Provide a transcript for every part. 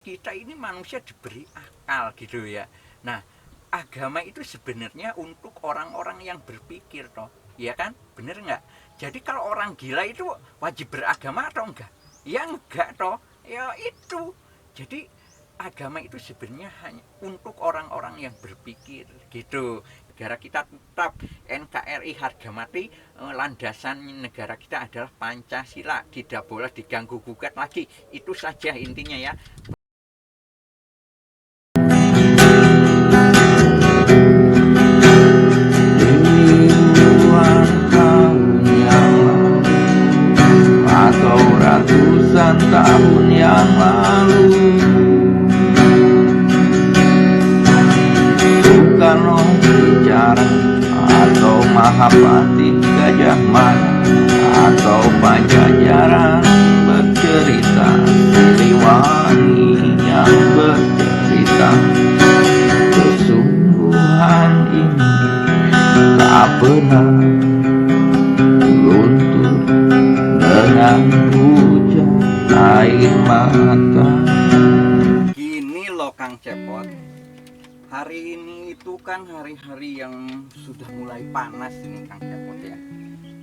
kita ini manusia diberi akal gitu ya. Nah, agama itu sebenarnya untuk orang-orang yang berpikir toh, ya kan? Bener nggak? Jadi kalau orang gila itu wajib beragama atau enggak? Ya enggak toh, ya itu. Jadi agama itu sebenarnya hanya untuk orang-orang yang berpikir gitu. Negara kita tetap NKRI harga mati, landasan negara kita adalah Pancasila, tidak boleh diganggu gugat lagi. Itu saja intinya ya. Ribuan tahun yang lalu atau ratusan tahun yang lalu, Soekarno bicara atau Mahapati Gajah Mada atau Pajajaran bercerita, Siliwangi yang bercerita. Kesungguhan ini tak pernah luntur dengan hujan air mata. Gini loh Kang Cepot, hari ini itu kan hari-hari yang sudah mulai panas ini Kang Cepot ya.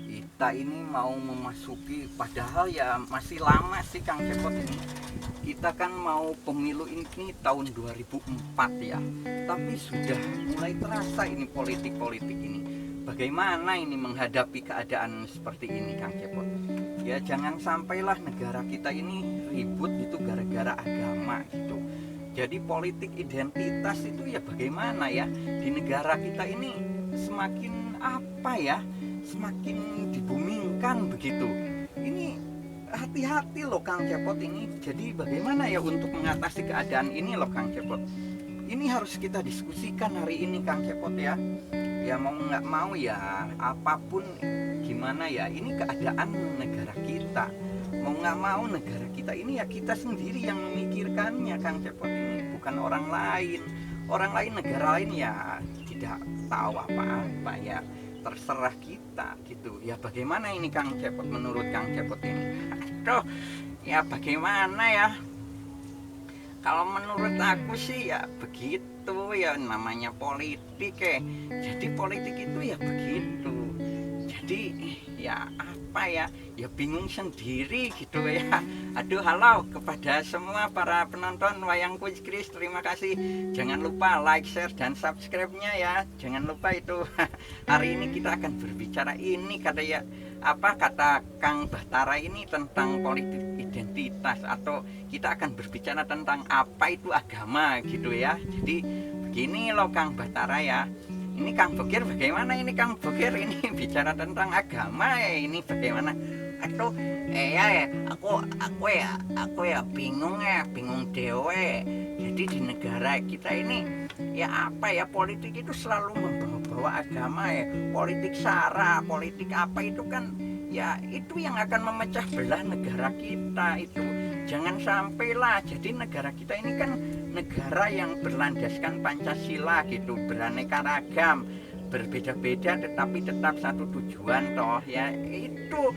Kita ini mau memasuki, padahal ya masih lama sih Kang Cepot ini. Kita kan mau pemilu ini tahun 2004 ya. Tapi sudah mulai terasa ini politik-politik ini. Bagaimana ini menghadapi keadaan seperti ini Kang Cepot? Ya jangan sampailah negara kita ini ribut gitu gara-gara agama gitu. Jadi politik identitas itu ya bagaimana ya, di negara kita ini semakin apa ya, semakin dibumingkan begitu. Ini hati-hati loh Kang Cepot ini. Jadi bagaimana ya untuk mengatasi keadaan ini loh Kang Cepot. Ini harus kita diskusikan hari ini Kang Cepot ya. Ya mau nggak mau ya, apapun gimana ya, ini keadaan negara kita. Mau nggak mau negara kita ini ya kita sendiri yang memikirkannya Kang Cepot ini, bukan orang lain. Orang lain, negara lain ya tidak tahu apa-apa ya, terserah kita gitu. Ya bagaimana ini Kang Cepot, menurut Kang Cepot ini? Aduh, ya bagaimana ya? Kalau menurut aku sih ya begitu ya, namanya politik Jadi politik itu ya begitu. Jadi ya apa ya, ya bingung sendiri gitu ya. Aduh, halo kepada semua para penonton Wayang Kuis Kris, terima kasih. Jangan lupa like, share, dan subscribe-nya ya. Jangan lupa itu. Hari ini kita akan berbicara ini kata ya, apa kata Kang Bahtara ini tentang politik identitas, atau kita akan berbicara tentang apa itu agama gitu ya. Jadi begini loh Kang Bahtara ya. Ini Kang Bokir bagaimana ini Kang Bokir ini bicara tentang agama ya, ini bagaimana? Aduh, ya aku ya bingung dewe. Jadi di negara kita ini ya apa ya, politik itu selalu membawa agama ya. Politik sara, politik apa itu kan ya itu yang akan memecah belah negara kita itu. Jangan sampailah, jadi negara kita ini kan negara yang berlandaskan Pancasila gitu, beraneka ragam, berbeda-beda tetapi tetap satu tujuan toh ya itu.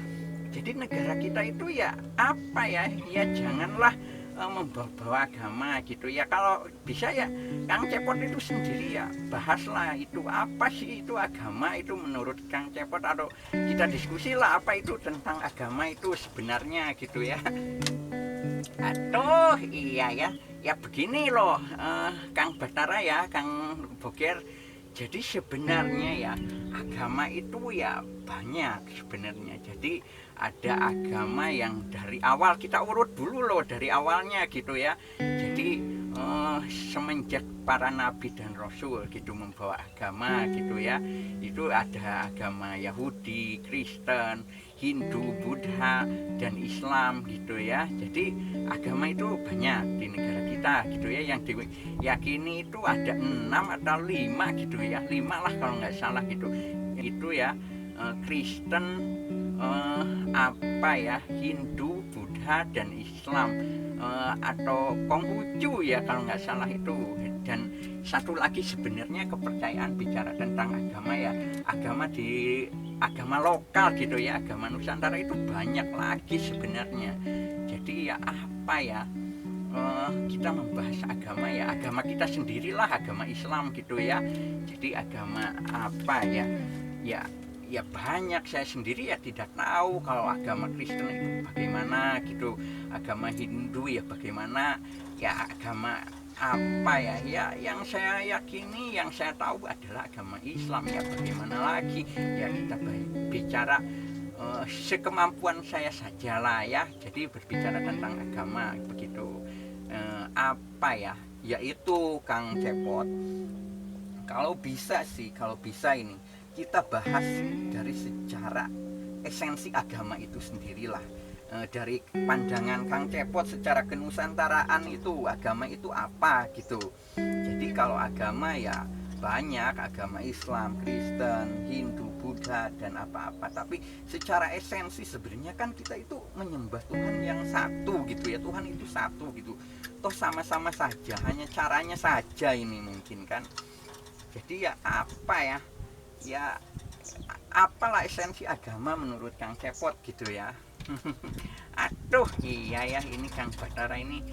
Jadi negara kita itu ya apa ya, ya janganlah membawa agama gitu ya. Kalau bisa ya Kang Cepot itu sendiri ya bahaslah itu apa sih itu agama itu menurut Kang Cepot, atau kita diskusi lah apa itu tentang agama itu sebenarnya gitu ya. Aduh, iya ya. Ya begini loh, Kang Bahtara ya, Kang Bokir. Jadi sebenarnya ya agama itu ya banyak sebenarnya. Jadi ada agama yang dari awal, kita urut dulu loh dari awalnya gitu ya. Jadi semenjak para nabi dan rasul gitu membawa agama gitu ya, itu ada agama Yahudi, Kristen, Hindu, Buddha, dan Islam gitu ya. Jadi agama itu banyak di negara kita gitu ya. Yang diyakini itu ada 6 atau 5 gitu ya, 5 lah kalau nggak salah gitu. Itu ya Kristen, apa ya, Hindu, Buddha, dan Islam, atau Konghucu ya kalau nggak salah itu. Dan satu lagi sebenarnya kepercayaan bicara tentang agama ya, agama lokal gitu ya, agama Nusantara itu banyak lagi sebenarnya. Jadi ya apa ya, kita membahas agama ya, agama kita sendirilah, agama Islam gitu ya. Jadi agama apa ya, ya banyak, saya sendiri ya tidak tahu. Kalau agama Kristen itu bagaimana gitu, agama Hindu ya bagaimana, ya agama apa ya yang saya yakini, yang saya tahu adalah agama Islam ya. Bagaimana lagi ya, kita bicara sekemampuan saya sajalah ya. Jadi berbicara tentang agama begitu. Apa ya, yaitu Kang Cepot, kalau bisa ini kita bahas dari sejarah esensi agama itu sendirilah. Dari pandangan Kang Cepot secara kenusantaraan itu, agama itu apa gitu. Jadi kalau agama ya banyak, agama Islam, Kristen, Hindu, Buddha dan apa-apa. Tapi secara esensi sebenarnya kan kita itu menyembah Tuhan yang satu gitu ya. Tuhan itu satu gitu. Toh sama-sama saja, hanya caranya saja ini mungkin kan. Jadi ya apa ya, ya apalah esensi agama menurut Kang Cepot gitu ya. Aduh iya ya, ini Kang Bathara ini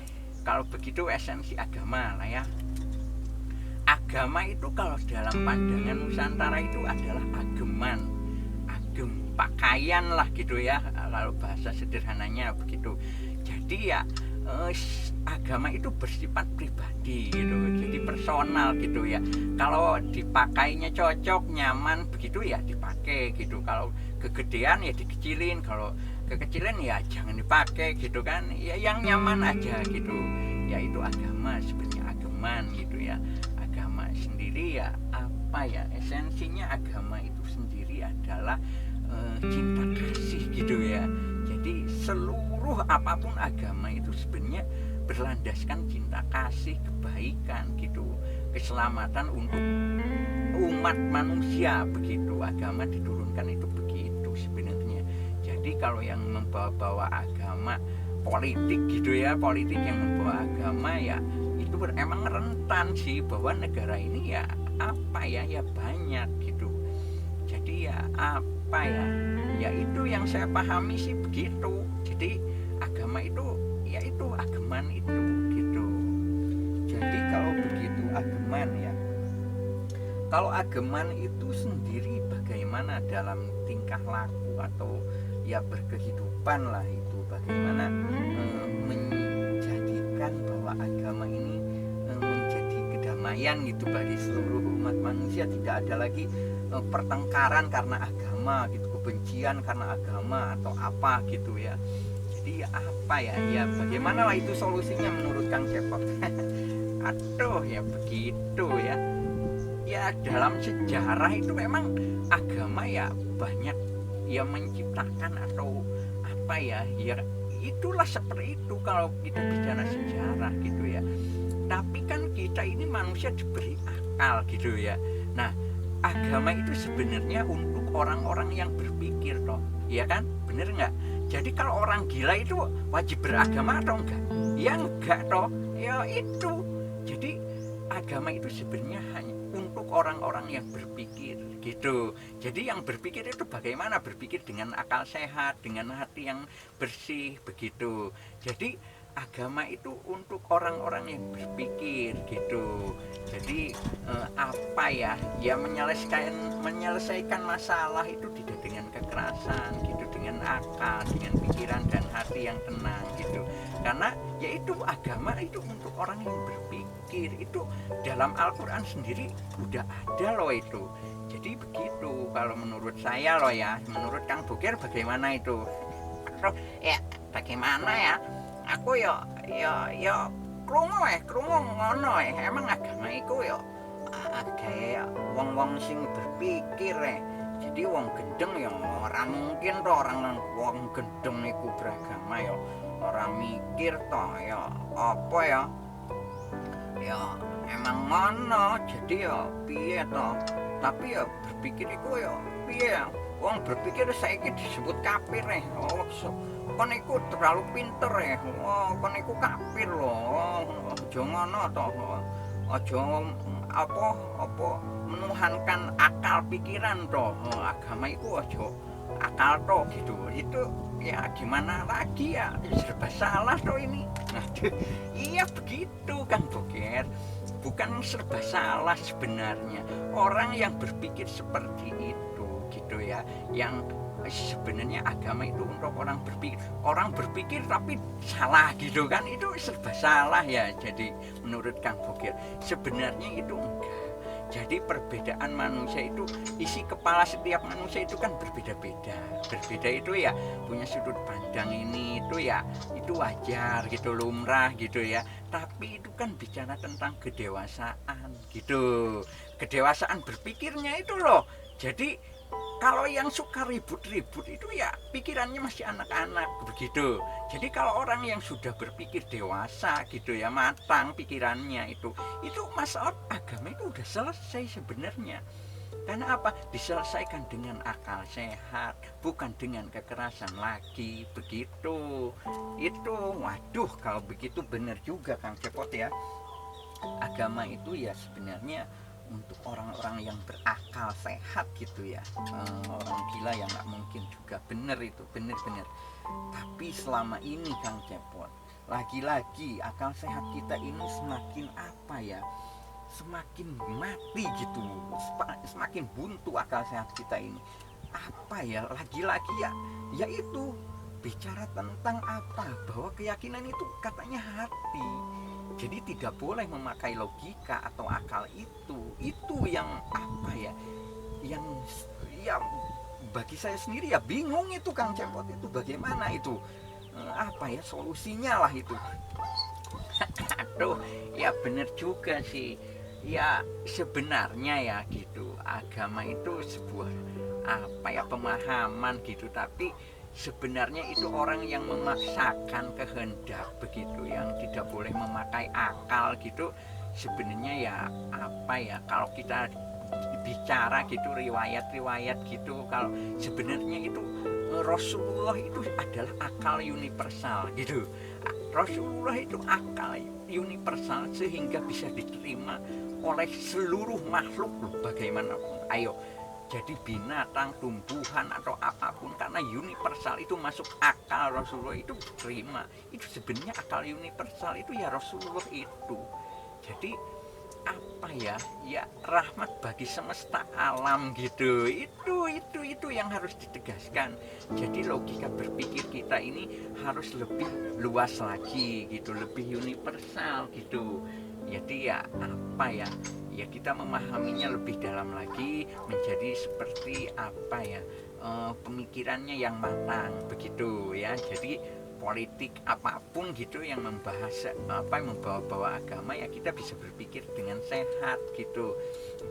kalau begitu esensi agama lah ya. Agama itu kalau dalam pandangan Nusantara itu adalah ageman, agem, pakaian lah gitu ya, kalau bahasa sederhananya begitu. Jadi ya agama itu bersifat pribadi gitu, jadi personal gitu ya. Kalau dipakainya cocok, nyaman begitu ya dipakai gitu. Kalau kegedean ya dikecilin, kalau kekecilan ya jangan dipakai gitu kan, ya yang nyaman aja gitu. Ya itu agama sebenarnya, ageman gitu ya. Agama sendiri ya apa ya, esensinya agama itu sendiri adalah cinta kasih gitu ya. Jadi seluruh apapun agama itu sebenarnya berlandaskan cinta kasih, kebaikan gitu, keselamatan untuk umat manusia begitu. Agama diturunkan itu begitu sebenarnya. Jadi kalau yang membawa agama politik gitu ya, politik yang membawa agama ya itu emang rentan sih, bahwa negara ini ya apa ya banyak gitu. Jadi ya apa ya itu yang saya pahami sih begitu. Jadi agama itu ya itu ageman itu gitu. Jadi kalau begitu ageman ya, kalau ageman itu sendiri bagaimana dalam tingkah laku atau ya berkehidupan lah, itu bagaimana menjadikan bahwa agama ini menjadi kedamaian gitu bagi seluruh umat manusia. Tidak ada lagi pertengkaran karena agama gitu, kebencian karena agama atau apa gitu ya. Jadi apa ya bagaimana lah itu solusinya menurut Kang Cepot? Aduh ya begitu ya. Ya dalam sejarah itu memang agama ya banyak ya menciptakan atau apa ya itulah seperti itu kalau kita bicara sejarah gitu ya. Tapi kan kita ini manusia diberi akal gitu ya. Nah agama itu sebenarnya untuk orang-orang yang berpikir toh, ya kan, bener nggak? Jadi kalau orang gila itu wajib beragama atau enggak? Ya enggak toh, ya itu. Jadi agama itu sebenarnya hanya untuk orang-orang yang berpikir gitu. Jadi yang berpikir itu bagaimana berpikir dengan akal sehat, dengan hati yang bersih begitu. Jadi agama itu untuk orang-orang yang berpikir gitu. Jadi apa ya menyelesaikan masalah itu tidak dengan kekerasan gitu, dengan akal, dengan pikiran dan hati yang tenang gitu. Karena yaitu agama itu untuk orang yang berpikir. Itu dalam Al-Quran sendiri udah ada loh itu. Jadi begitu kalau menurut saya loh ya. Menurut Kang Boker bagaimana itu? Ya bagaimana ya, aku yo krungu ngono emang agama iku yo kayak wong-wong sing berpikir jadi wong gendeng ya ora mungkin toh orang wong gendeng iku beragama ya ora mikir toh ya apa ya emang ngono. Jadi ya piye toh, tapi ya berpikir iku ya piye wong berpikir saiki disebut kafir kon iku terlalu pinter kon iku kafir loh. Aja ngono toh, aja apa menuhankan akal pikiran toh. Agama iku aja akal toh gitu. Itu ya gimana lagi ya, serba salah toh ini. Aduh, iya begitu Kang Boker. Bukan serba salah sebenarnya. Orang yang berpikir seperti itu gitu ya, yang sebenarnya agama itu untuk orang berpikir tapi salah gitu kan, itu serba salah ya. Jadi menurut Kang Boker sebenarnya itu enggak. Jadi perbedaan manusia itu, isi kepala setiap manusia itu kan berbeda-beda. Berbeda itu ya punya sudut pandang ini itu ya, itu wajar gitu, lumrah gitu ya. Tapi itu kan bicara tentang kedewasaan gitu. Kedewasaan berpikirnya itu loh. Jadi kalau yang suka ribut-ribut itu ya pikirannya masih anak-anak begitu. Jadi kalau orang yang sudah berpikir dewasa gitu ya, matang pikirannya itu masalah agama itu udah selesai sebenarnya. Karena apa? Diselesaikan dengan akal sehat, bukan dengan kekerasan lagi begitu. Itu waduh, kalau begitu benar juga Kang Cepot ya. Agama itu ya sebenarnya untuk orang-orang yang berakal sehat gitu ya. Orang gila yang nggak mungkin juga, bener itu, bener-bener. Tapi selama ini Kang Cepot, lagi-lagi akal sehat kita ini semakin apa ya, semakin mati gitu, semakin buntu akal sehat kita ini. Apa ya, lagi-lagi ya, yaitu bicara tentang apa, bahwa keyakinan itu katanya hati. Jadi tidak boleh memakai logika atau akal itu yang apa ya, yang ya bagi saya sendiri ya bingung itu Kang Cepot, itu bagaimana itu apa ya solusinya lah itu. Aduh, ya bener juga sih ya, sebenarnya ya gitu, agama itu sebuah apa ya, pemahaman gitu, tapi sebenarnya itu orang yang memaksakan kehendak begitu, yang tidak boleh memakai akal gitu. Sebenarnya ya apa ya, kalau kita bicara gitu riwayat-riwayat gitu, kalau sebenarnya itu Rasulullah itu adalah akal universal gitu. Rasulullah itu akal universal sehingga bisa diterima oleh seluruh makhluk loh, bagaimanapun. Ayo, jadi binatang, tumbuhan atau apapun, karena universal itu masuk akal Rasulullah itu terima. Itu sebenarnya akal universal itu ya Rasulullah itu. Jadi apa ya, ya rahmat bagi semesta alam gitu. Itu yang harus ditegaskan. Jadi logika berpikir kita ini harus lebih luas lagi gitu, lebih universal gitu. Jadi ya apa ya, ya kita memahaminya lebih dalam lagi, menjadi seperti apa ya, pemikirannya yang matang begitu ya. Jadi politik apapun gitu yang membahas apa, yang membawa-bawa agama, ya kita bisa berpikir dengan sehat gitu,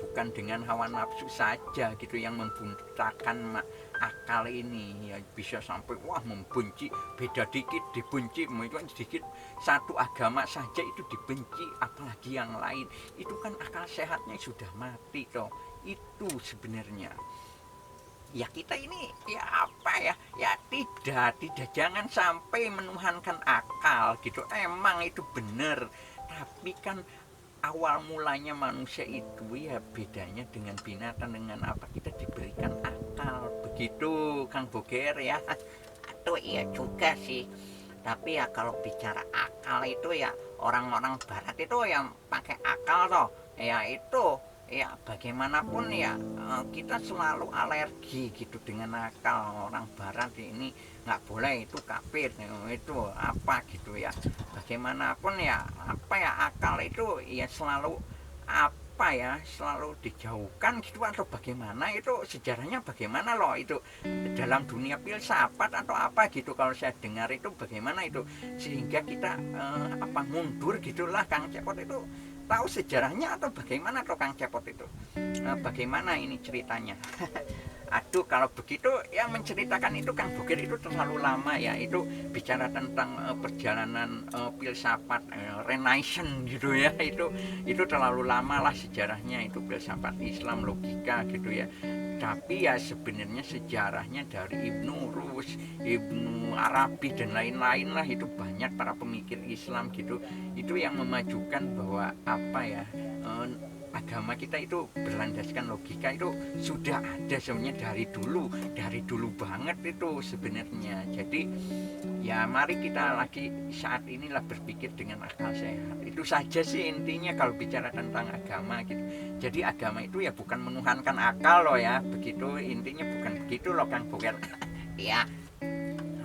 bukan dengan hawa nafsu saja gitu yang membuntakan akal ini. Ya bisa sampai wah membenci, beda dikit dibenci, mungkin sedikit satu agama saja itu dibenci, apalagi yang lain. Itu kan akal sehatnya sudah mati toh. Itu sebenarnya ya kita ini ya apa ya, ya tidak jangan sampai menuhankan akal gitu. Emang itu benar, tapi kan awal mulanya manusia itu ya bedanya dengan binatang, dengan apa, kita diberikan akal begitu Kang Boker ya. Aduh iya juga sih. Tapi ya kalau bicara akal itu ya orang-orang barat itu yang pakai akal toh. Ya itu ya bagaimanapun ya kita selalu alergi gitu dengan akal. Orang barat ini nggak boleh, itu kafir, itu apa gitu ya. Bagaimanapun ya apa ya, akal itu ya selalu apa ya, selalu dijauhkan gitu atau bagaimana. Itu sejarahnya bagaimana loh itu dalam dunia filsafat atau apa gitu, kalau saya dengar itu bagaimana itu, sehingga kita apa mundur gitulah Kang Cepot. Itu tahu sejarahnya atau bagaimana toh Kang Cepot itu? Bagaimana ini ceritanya? Aduh, kalau begitu ya menceritakan itu Kang Boker itu terlalu lama ya. Itu bicara tentang perjalanan filsafat Renaissance gitu ya. Itu terlalu lama lah sejarahnya, itu filsafat Islam, logika gitu ya. Tapi ya sebenarnya sejarahnya dari Ibnu Rus, Ibnu Arabi dan lain-lain lah, itu banyak para pemikir Islam gitu, itu yang memajukan bahwa apa ya, agama kita itu berlandaskan logika, itu sudah ada sebenarnya dari dulu banget itu sebenarnya. Jadi ya mari kita lagi saat inilah berpikir dengan akal sehat. Itu saja sih intinya kalau bicara tentang agama gitu. Jadi agama itu ya bukan menuhankan akal loh ya, begitu intinya, bukan begitu loh Kang Boker. Iya,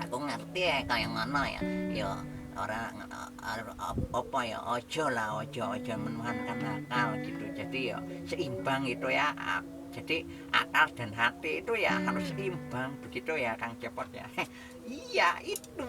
aku ngerti ya kayak mana ya. Yo orang apa ya, ojo menuhankan akal gitu. Jadi ya seimbang itu ya. Jadi akal dan hati itu ya harus seimbang, begitu ya Kang Cepot ya. Iya, itu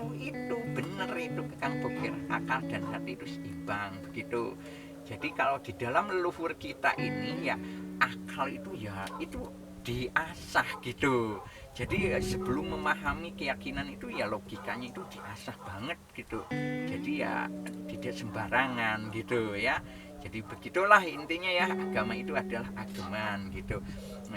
bener itu Kang Boker, akal dan hati itu seimbang begitu. Jadi kalau di dalam leluhur kita ini ya, akal itu ya itu diasah gitu. Jadi sebelum memahami keyakinan itu ya logikanya itu diasah banget gitu. Jadi ya tidak sembarangan gitu ya. Jadi begitulah intinya ya, agama itu adalah ageman gitu.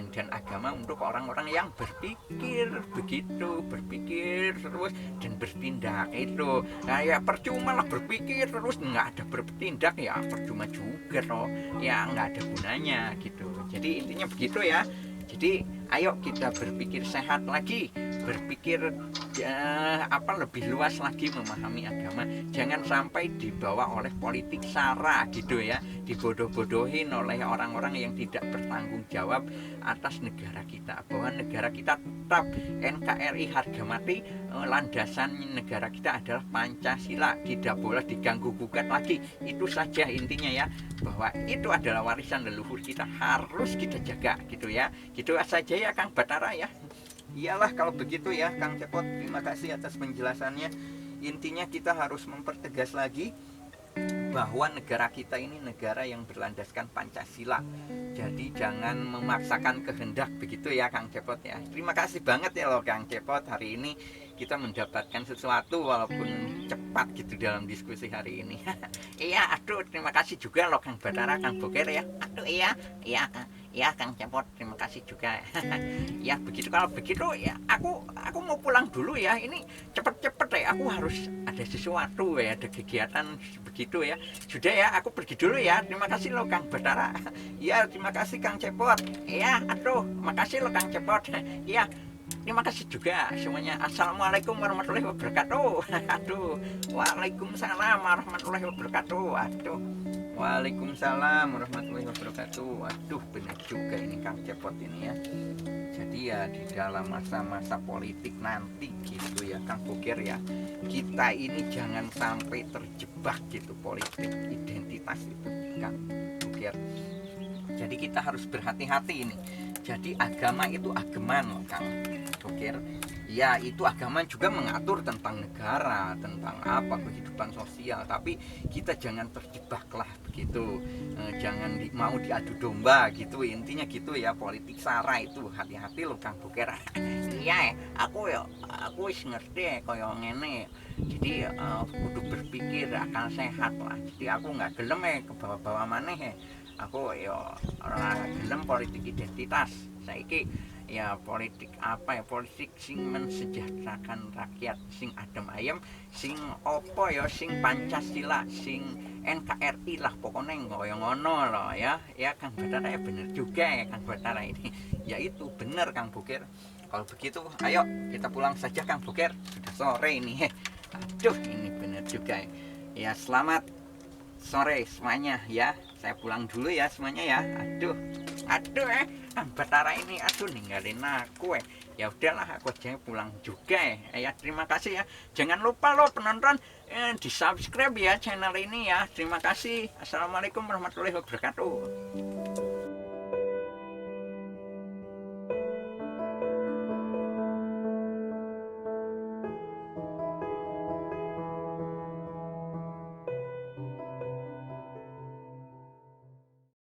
Dan agama untuk orang-orang yang berpikir begitu, berpikir terus dan bertindak itu. Nah ya percuma lah berpikir terus nggak ada bertindak, ya percuma juga loh, ya nggak ada gunanya gitu. Jadi intinya begitu ya. Jadi ayo kita berpikir sehat lagi, berpikir lebih luas lagi memahami agama. Jangan sampai dibawa oleh politik sara gitu ya, dibodoh-bodohin oleh orang-orang yang tidak bertanggung jawab atas negara kita. Bahwa negara kita tetap NKRI harga mati, landasan negara kita adalah Pancasila, tidak boleh diganggu gugat lagi. Itu saja intinya ya, bahwa itu adalah warisan leluhur kita, harus kita jaga gitu ya. Gitu saja ya Kang Batara ya. Iyalah kalau begitu ya Kang Cepot, terima kasih atas penjelasannya. Intinya kita harus mempertegas lagi bahwa negara kita ini negara yang berlandaskan Pancasila. Jadi jangan memaksakan kehendak, begitu ya Kang Cepot ya. Terima kasih banget ya loh Kang Cepot, hari ini kita mendapatkan sesuatu walaupun cepat gitu dalam diskusi hari ini. Iya, aduh terima kasih juga loh Kang Batara, Kang Boker ya. Aduh iya Kang Cepot, terima kasih juga. Ya begitu, kalau begitu ya aku mau pulang dulu ya. Ini cepet-cepet ya, aku harus ada sesuatu ya, ada kegiatan begitu ya. Sudah ya, aku pergi dulu ya. Terima kasih loh Kang Batara. Ya terima kasih Kang Cepot. Iya, aduh makasih loh Kang Cepot. Iya, terima kasih juga semuanya. Assalamualaikum warahmatullahi wabarakatuh. Aduh, waalaikumsalam warahmatullahi wabarakatuh. Aduh, waalaikumsalam warahmatullahi wabarakatuh. Aduh, benar juga ini Kang Cepot ini ya. Jadi ya di dalam masa-masa politik nanti gitu ya Kang Boker ya, kita ini jangan sampai terjebak gitu politik identitas itu Kang Boker. Jadi kita harus berhati-hati ini. Jadi agama itu ageman loh Kang Boker. Ya itu agama juga mengatur tentang negara, tentang apa kehidupan sosial. Tapi kita jangan terjebak lah begitu. Jangan mau diadu domba gitu. Intinya gitu ya, politik sara itu hati-hati loh Kang Boker. Iya, aku wis ngerti ya kaya ngene. Jadi kudu berpikir akal sehat lah. Jadi aku nggak gelem ke bawah-bawah maneh ya. Aku ya ora gelem politik identitas. Saiki ya politik apa ya, politik sing mensejahterakan rakyat, sing adem ayem, sing opo ya, sing Pancasila, sing NKRI lah pokoknya kaya ngono loh ya. Ya Kang Batara ya bener juga ya Kang Batara ini. Ya itu bener Kang Boker. Kalau begitu ayo kita pulang saja Kang Boker, sudah sore ini. Aduh ini bener juga ya. Selamat sore semuanya ya. Saya pulang dulu ya semuanya ya. Aduh Kang Batara ini aduh ninggalin aku ya. Udahlah aku aja pulang juga ya. Terima kasih ya. Jangan lupa loh penonton di subscribe ya channel ini ya. Terima kasih. Assalamualaikum warahmatullahi wabarakatuh.